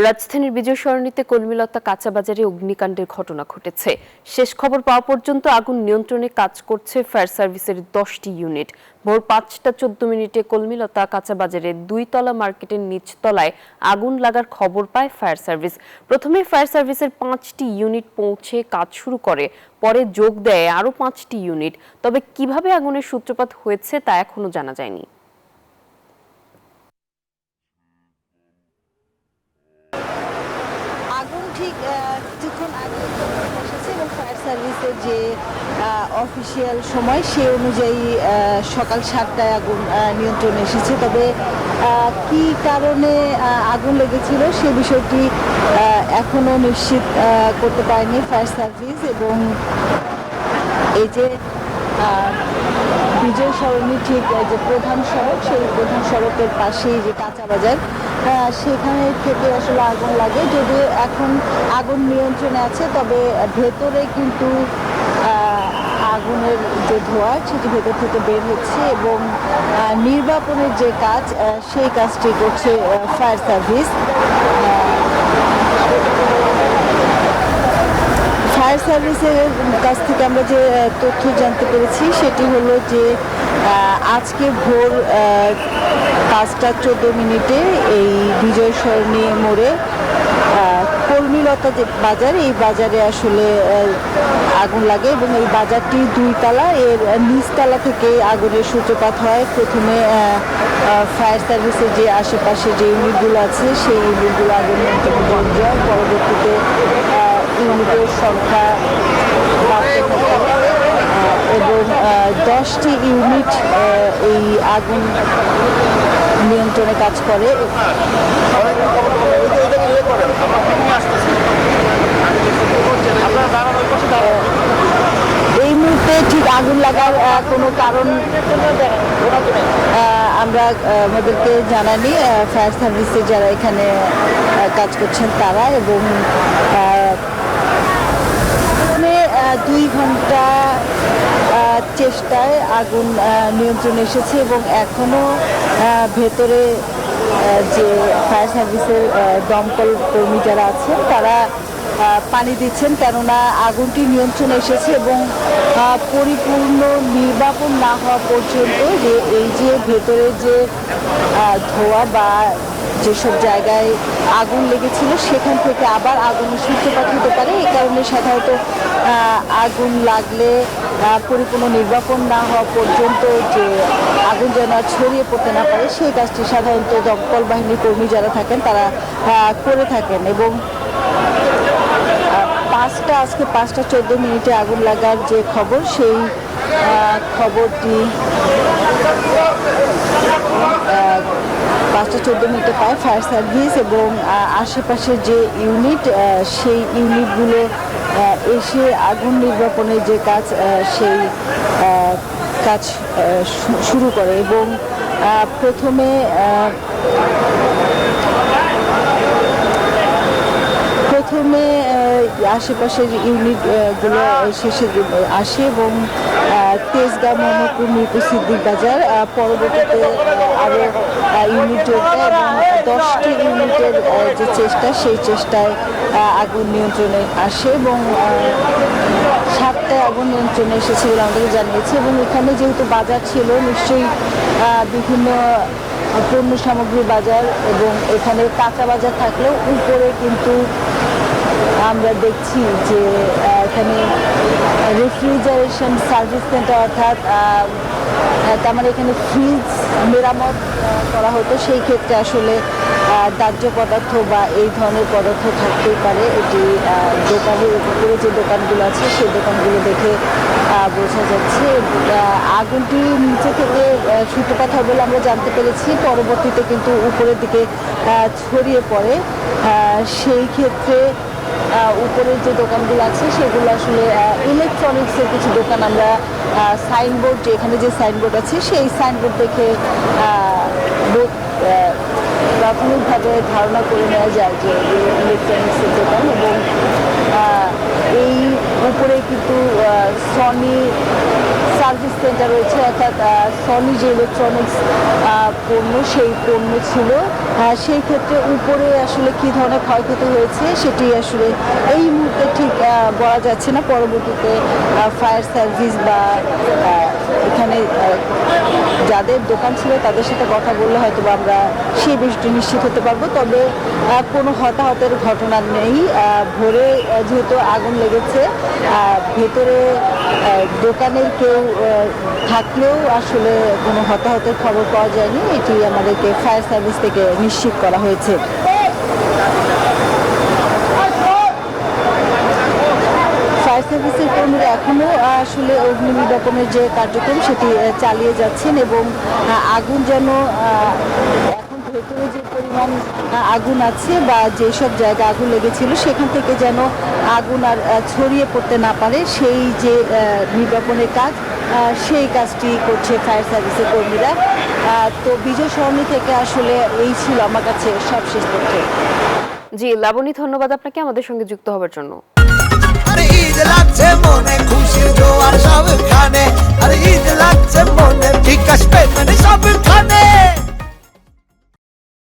রাজধানীর বিজয় সরণিতে কলমিলতা কাঁচা বাজারে অগ্নিকাণ্ডের ঘটনা ঘটেছে। শেষ খবর পাওয়া পর্যন্ত আগুন নিয়ন্ত্রণে কাজ করছে ফায়ার সার্ভিসের 10টি ইউনিট। ভোর 5টা 14 মিনিটে কলমিলতা কাঁচা বাজারের 2 তলা মার্কেটের নিচতলায় আগুন লাগার খবর পায় ফায়ার সার্ভিস। প্রথমে ফায়ার সার্ভিসের 5টি ইউনিট পৌঁছে কাজ শুরু করে, পরে যোগ দেয় আরও 5টি ইউনিট। তবে কিভাবে আগুনের সূত্রপাত হয়েছে তা এখনো জানা যায়নি। আগুন ঠিক কিছুক্ষণ আগে এসেছে এবং ফায়ার সার্ভিসের যে অফিসিয়াল সময় সে অনুযায়ী সকাল 7টায় আগুন নিয়ন্ত্রণে এসেছে। তবে কি কারণে আগুন লেগেছিল সে বিষয়টি এখনো নিশ্চিত করতে পারেনি ফায়ার সার্ভিস। এবং এই যে বিজয় সরণি ঠিক যে প্রধান সড়ক, সেই প্রধান সড়কের পাশেই যে কাঁচা বাজার, সেখানে থেকে আসলে আগুন লাগে। যদিও এখন আগুন নিয়ন্ত্রণে আছে, তবে ভেতরে কিন্তু আগুনের যে ধোঁয়া সেটি ভেতর থেকে বের হচ্ছে এবং নির্বাপনের যে কাজ সেই কাজটি করছে ফায়ার সার্ভিস। ফায়ার সার্ভিসের কাছ থেকে আমরা যে তথ্য জানতে পেরেছি সেটি হলো যে আজকে ভোর 5টা 14 মিনিটে এই বিজয় সরণি মোড়ে কলমিলতা যে বাজার, এই বাজারে আসলে আগুন লাগে এবং এই বাজারটি 2 তলা, এর নিচতলা থেকে আগুনের সূত্রপাত হয়। প্রথমে ফায়ার সার্ভিসের যে আশেপাশে যে ইউনিটগুলো আছে সেই ইউনিটগুলো আগুন নিয়ন্ত্রণে বন্ধ যায়। পরবর্তীতে ইউনিটের সংখ্যা বাড়তে থাকে এবং 10টি ইউনিট এই আগুন নিয়ন্ত্রণে কাজ করে। এই মুহূর্তে ঠিক আগুন লাগার কোনো কারণ আমরা আমাদেরকে জানানি ফায়ার সার্ভিসে যারা এখানে কাজ করছেন তারা। এবং 2 ঘন্টা চেষ্টায় আগুন নিয়ন্ত্রণে এসেছে এবং এখনো ভেতরে যে ফায়ার সার্ভিসের দমকল কর্মী যারা আছেন তারা পানি দিচ্ছেন, কেননা আগুনটি নিয়ন্ত্রণে এসেছে এবং পরিপূর্ণ নির্বাপন না হওয়া পর্যন্ত যে এই যে ভেতরে যে ধোঁয়া বা যেসব জায়গায় আগুন লেগেছিল সেখান থেকে আবার আগুনের সূত্রপাত হতে পারে। এই কারণে সাধারণত আগুন লাগলে পরিপূর্ণ নির্বাপন না হওয়া পর্যন্ত যে আগুন যেন ছড়িয়ে পড়তে না পারে সেই কাজটি সাধারণত দমকল বাহিনীর কর্মী যারা থাকেন তারা করে থাকেন। এবং আজকে 5টা 14 মিনিটে আগুন লাগার যে খবর, সেই খবরটি 5টা 14 মিনিটে পায় ফায়ার সার্ভিস এবং আশেপাশের যে ইউনিট সেই ইউনিটগুলো এসে আগুন নির্বাপনের যে কাজ সেই কাজ শুরু করে। এবং প্রথমে আশেপাশের ইউনিটগুলো শেষে আসে এবং তেজগাঁ মোহাম্মদপুর মিরপুর সিদ্দিক বাজার, পরবর্তীতে আরও ইউনিট যোগ দেয় এবং 10টি ইউনিটের যে চেষ্টা সেই চেষ্টায় আগুন নিয়ন্ত্রণে আসে এবং 7টায় আগুন নিয়ন্ত্রণে এসেছে বলে আমাদেরকে জানিয়েছে। এবং এখানে যেহেতু বাজার ছিল, নিশ্চয়ই বিভিন্ন পণ্য সামগ্রী বাজার এবং এখানে কাঁচা বাজার থাকলেও উপরে কিন্তু আমরা দেখছি যে এখানে রেফ্রিজারেশন সার্ভিস সেন্টার, অর্থাৎ তার মানে এখানে ফ্রিজ মেরামত করা হতো। সেই ক্ষেত্রে আসলে দাহ্য পদার্থ বা এই ধরনের পদার্থ থাকতেই পারে। এটি দোকানের উপরে যে দোকানগুলো আছে সেই দোকানগুলো দেখে বোঝা যাচ্ছে। আগুনটি নিচে থেকে সূত্রপাত হবে বলে আমরা জানতে পেরেছি, পরবর্তীতে কিন্তু উপরের দিকে ছড়িয়ে পড়ে। সেই ক্ষেত্রে উপরের যে দোকানগুলো আছে সেগুলো আসলে ইলেকট্রনিক্সের কিছু দোকান, আমরা সাইনবোর্ড, যে এখানে যে সাইনবোর্ড আছে সেই সাইনবোর্ড দেখে প্রাথমিকভাবে ধারণা করে নেওয়া যায় যে ইলেকট্রনিক্সের দোকান। এবং এই উপরে কিন্তু সনি সার্ভিস সেন্টার রয়েছে, অর্থাৎ সনি যে ইলেকট্রনিক্স পণ্য সেই পণ্য ছিল সেই ক্ষেত্রে উপরে আসলে কি ধরনের ক্ষয়ক্ষতি হয়েছে সেটি আসলে এই মুহূর্তে ঠিক বলা যাচ্ছে না। পরবর্তীতে ফায়ার সার্ভিস বা এখানে যাদের দোকান ছিল তাদের সাথে কথা বললে হয়তো বা আমরা সেই বিষয়টি নিশ্চিত হতে পারবো। তবে কোনো হতাহতের ঘটনা নেই। ভোরে যেহেতু আগুন লেগেছে, ভেতরে দোকানের কেউ থাকলেও আসলে কোনো হতাহতের খবর পাওয়া যায়নি। এটি আমাদেরকে ফায়ার সার্ভিস থেকে নিশ্চিত করা হয়েছে। ফায়ার সার্ভিসের কর্মীরা এখনও আসলে অগ্নি নির্বাপনের যে কার্যক্রম সেটি চালিয়ে যাচ্ছেন এবং আগুন যেন এখন ভেতরে যে পরিমাণ আগুন আছে বা যেসব জায়গায় আগুন লেগেছিল সেখান থেকে যেন আগুন আর ছড়িয়ে পড়তে না পারে, সেই যে নির্বাপনের কাজ সেই কাজটি করছে ফায়ার সার্ভিসের কর্মীরা। তো বিজয় সরণি থেকে আসলে এই ছিল আমার কাছে সবশেষ তথ্য। জি লাবণী, ধন্যবাদ আপনাকে আমাদের সঙ্গে যুক্ত হওয়ার জন্য। আরে ঈদ লাগছে মনে, খুশির জোয়ার সবখানে। আরে ঈদ লাগছে মনে, বিকাশ পেমেন্ট